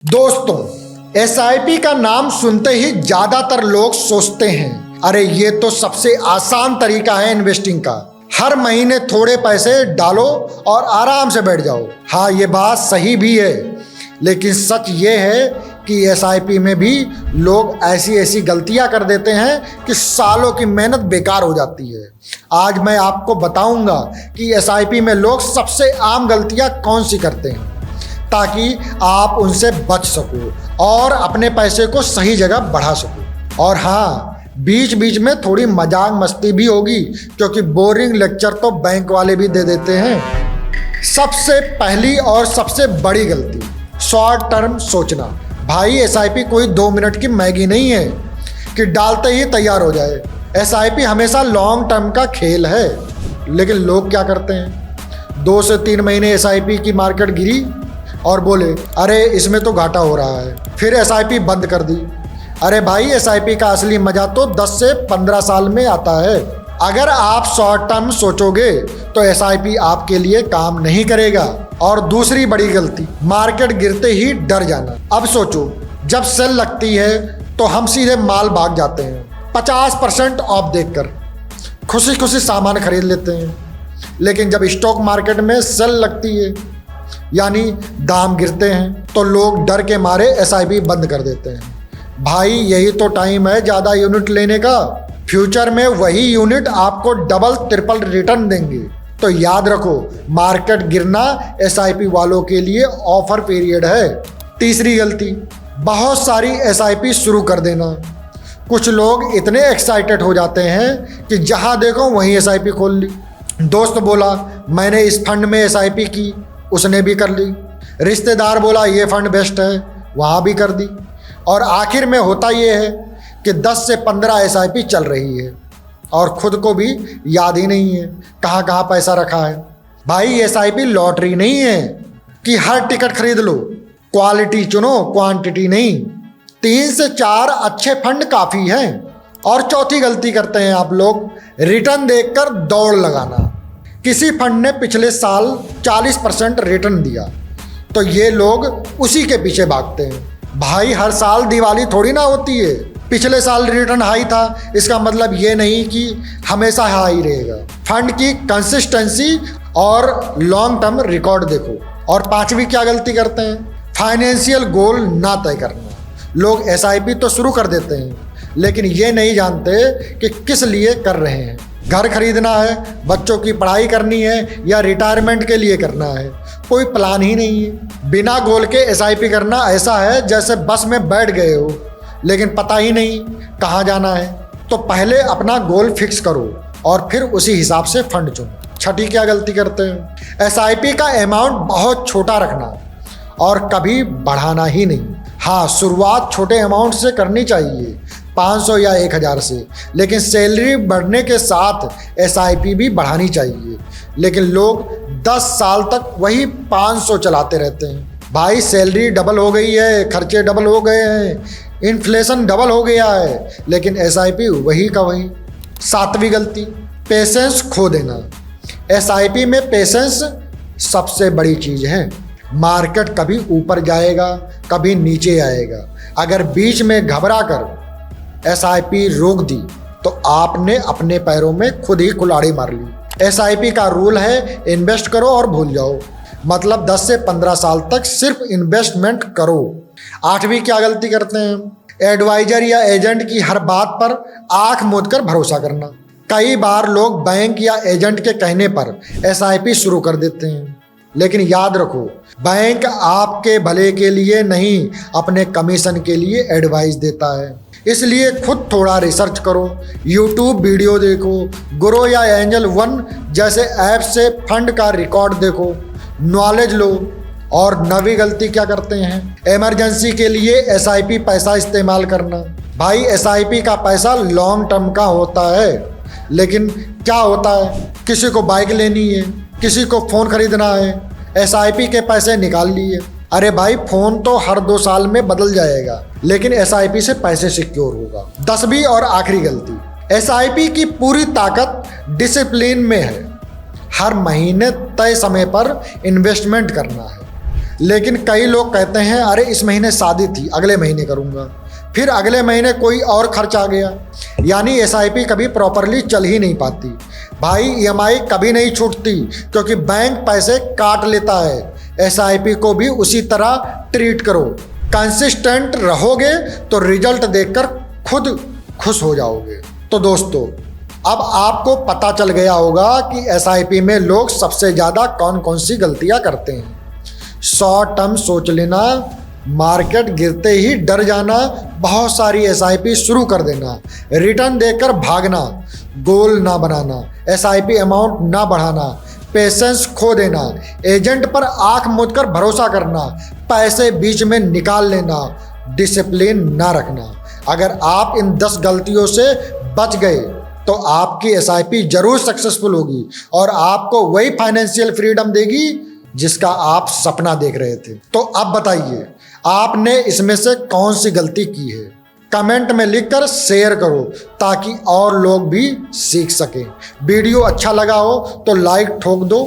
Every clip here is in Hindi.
दोस्तों, एसआईपी का नाम सुनते ही ज्यादातर लोग सोचते हैं, अरे ये तो सबसे आसान तरीका है इन्वेस्टिंग का। हर महीने थोड़े पैसे डालो और आराम से बैठ जाओ। हाँ, ये बात सही भी है, लेकिन सच ये है कि एसआईपी में भी लोग ऐसी ऐसी गलतियां कर देते हैं कि सालों की मेहनत बेकार हो जाती है। आज मैं आपको बताऊंगा कि एसआईपी में लोग सबसे आम गलतियां कौन सी करते हैं, ताकि आप उनसे बच सको और अपने पैसे को सही जगह बढ़ा सको। और हाँ, बीच बीच में थोड़ी मजाक मस्ती भी होगी, क्योंकि बोरिंग लेक्चर तो बैंक वाले भी दे देते हैं। सबसे पहली और सबसे बड़ी गलती, शॉर्ट टर्म सोचना। भाई, एसआईपी कोई 2 मिनट की मैगी नहीं है कि डालते ही तैयार हो जाए। एसआईपी हमेशा लॉन्ग टर्म का खेल है। लेकिन लोग क्या करते हैं, 2 से 3 महीने एसआईपी की मार्केट गिरी और बोले अरे इसमें तो घाटा हो रहा है, फिर एसआईपी बंद कर दी। अरे भाई, एसआईपी का असली मजा तो 10 से 15 साल में आता है। अगर आप शॉर्ट टर्म सोचोगे तो एसआईपी आपके लिए काम नहीं करेगा। और दूसरी बड़ी गलती, मार्केट गिरते ही डर जाना। अब सोचो, जब सेल लगती है तो हम सीधे माल भाग जाते हैं। 50% ऑफ देखकर खुशी खुशी सामान खरीद लेते हैं। लेकिन जब स्टॉक मार्केट में सेल लगती है, यानी दाम गिरते हैं, तो लोग डर के मारे एसआईपी बंद कर देते हैं। भाई, यही तो टाइम है ज़्यादा यूनिट लेने का। फ्यूचर में वही यूनिट आपको डबल ट्रिपल रिटर्न देंगे। तो याद रखो, मार्केट गिरना एसआईपी वालों के लिए ऑफर पीरियड है। तीसरी गलती, बहुत सारी एसआईपी शुरू कर देना। कुछ लोग इतने एक्साइटेड हो जाते हैं कि जहां देखो वहीं एसआईपी खोल ली। दोस्त बोला मैंने इस फंड में एसआईपी की, उसने भी कर ली। रिश्तेदार बोला ये फंड बेस्ट है, वहाँ भी कर दी। और आखिर में होता ये है कि 10 से 15 एसआईपी चल रही है और खुद को भी याद ही नहीं है कहाँ कहाँ पैसा रखा है। भाई, एसआईपी लॉटरी नहीं है कि हर टिकट खरीद लो। क्वालिटी चुनो, क्वांटिटी नहीं। 3 से 4 अच्छे फंड काफ़ी हैं। और चौथी गलती करते हैं आप लोग, रिटर्न देखकर दौड़ लगाना। किसी फंड ने पिछले साल 40% रिटर्न दिया तो ये लोग उसी के पीछे भागते हैं। भाई, हर साल दिवाली थोड़ी ना होती है। पिछले साल रिटर्न हाई था, इसका मतलब ये नहीं कि हमेशा हाई रहेगा। फंड की कंसिस्टेंसी और लॉन्ग टर्म रिकॉर्ड देखो। और पांचवी क्या गलती करते हैं, फाइनेंशियल गोल ना तय करना। लोग एसआईपी तो शुरू कर देते हैं, लेकिन ये नहीं जानते कि किस लिए कर रहे हैं। घर खरीदना है, बच्चों की पढ़ाई करनी है, या रिटायरमेंट के लिए करना है। कोई प्लान ही नहीं है। बिना गोल के एसआईपी करना ऐसा है जैसे बस में बैठ गए हो लेकिन पता ही नहीं कहाँ जाना है। तो पहले अपना गोल फिक्स करो और फिर उसी हिसाब से फंड चुनो। छठी क्या गलती करते हैं, एसआईपी का अमाउंट बहुत छोटा रखना और कभी बढ़ाना ही नहीं। हाँ, शुरुआत छोटे अमाउंट से करनी चाहिए, 500 या 1000 से। लेकिन सैलरी बढ़ने के साथ एसआईपी भी बढ़ानी चाहिए। लेकिन लोग 10 साल तक वही 500 चलाते रहते हैं। भाई, सैलरी डबल हो गई है, खर्चे डबल हो गए हैं, इन्फ्लेशन डबल हो गया है, लेकिन एसआईपी वही का वही। 7वीं गलती, पेशेंस खो देना। एसआईपी में पेशेंस सबसे बड़ी चीज़ है। मार्केट कभी ऊपर जाएगा, कभी नीचे आएगा। अगर बीच में घबरा कर एसआईपी रोक दी तो आपने अपने पैरों में खुद ही कुल्हाड़ी मार ली। एसआईपी का रूल है, इन्वेस्ट करो और भूल जाओ। मतलब 10 से 15 साल तक सिर्फ इन्वेस्टमेंट करो। 8वीं क्या गलती करते हैं, एडवाइजर या एजेंट की हर बात पर आंख मूंद कर भरोसा करना। कई बार लोग बैंक या एजेंट के कहने पर एसआईपी शुरू कर देते हैं, लेकिन याद रखो, बैंक आपके भले के लिए नहीं, अपने कमीशन के लिए एडवाइस देता है। इसलिए खुद थोड़ा रिसर्च करो, यूट्यूब वीडियो देखो, ग्रो या एंजल वन जैसे ऐप से फंड का रिकॉर्ड देखो, नॉलेज लो। और 9वीं गलती क्या करते हैं, इमरजेंसी के लिए एसआईपी पैसा इस्तेमाल करना। भाई, एसआईपी का पैसा लॉन्ग टर्म का होता है, लेकिन क्या होता है, किसी को बाइक लेनी है, किसी को फ़ोन खरीदना है, एसआईपी के पैसे निकाल लिए। अरे भाई, फ़ोन तो हर 2 साल में बदल जाएगा, लेकिन एसआईपी से पैसे सिक्योर होगा। 10वीं और आखिरी गलती, एसआईपी की पूरी ताकत डिसिप्लिन में है। हर महीने तय समय पर इन्वेस्टमेंट करना है। लेकिन कई लोग कहते हैं अरे इस महीने शादी थी, अगले महीने करूँगा, फिर अगले महीने कोई और खर्च आ गया। यानी एसआईपी कभी प्रॉपरली चल ही नहीं पाती। भाई ईएमआई कभी नहीं छूटती क्योंकि बैंक पैसे काट लेता है। एसआईपी को भी उसी तरह ट्रीट करो। कंसिस्टेंट रहोगे तो रिजल्ट देखकर खुद खुश हो जाओगे। तो दोस्तों, अब आपको पता चल गया होगा कि एसआईपी में लोग सबसे ज़्यादा कौन कौन सी गलतियां करते हैं। शॉर्ट टर्म सोच लेना, मार्केट गिरते ही डर जाना, बहुत सारी एसआईपी शुरू कर देना, रिटर्न देकर भागना, गोल ना बनाना, एसआईपी अमाउंट ना बढ़ाना, पेशेंस खो देना, एजेंट पर आंख मूंद कर भरोसा करना, पैसे बीच में निकाल लेना, डिसिप्लिन ना रखना। अगर आप इन 10 गलतियों से बच गए तो आपकी एसआईपी जरूर सक्सेसफुल होगी और आपको वही फाइनेंशियल फ्रीडम देगी जिसका आप सपना देख रहे थे। तो अब बताइए, आपने इसमें से कौन सी गलती की है? कमेंट में लिखकर शेयर करो ताकि और लोग भी सीख सकें। वीडियो अच्छा लगा हो तो लाइक ठोक दो,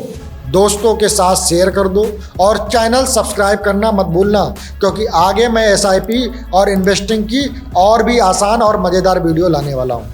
दोस्तों के साथ शेयर कर दो और चैनल सब्सक्राइब करना मत भूलना, क्योंकि आगे मैं एसआईपी और इन्वेस्टिंग की और भी आसान और मज़ेदार वीडियो लाने वाला हूँ।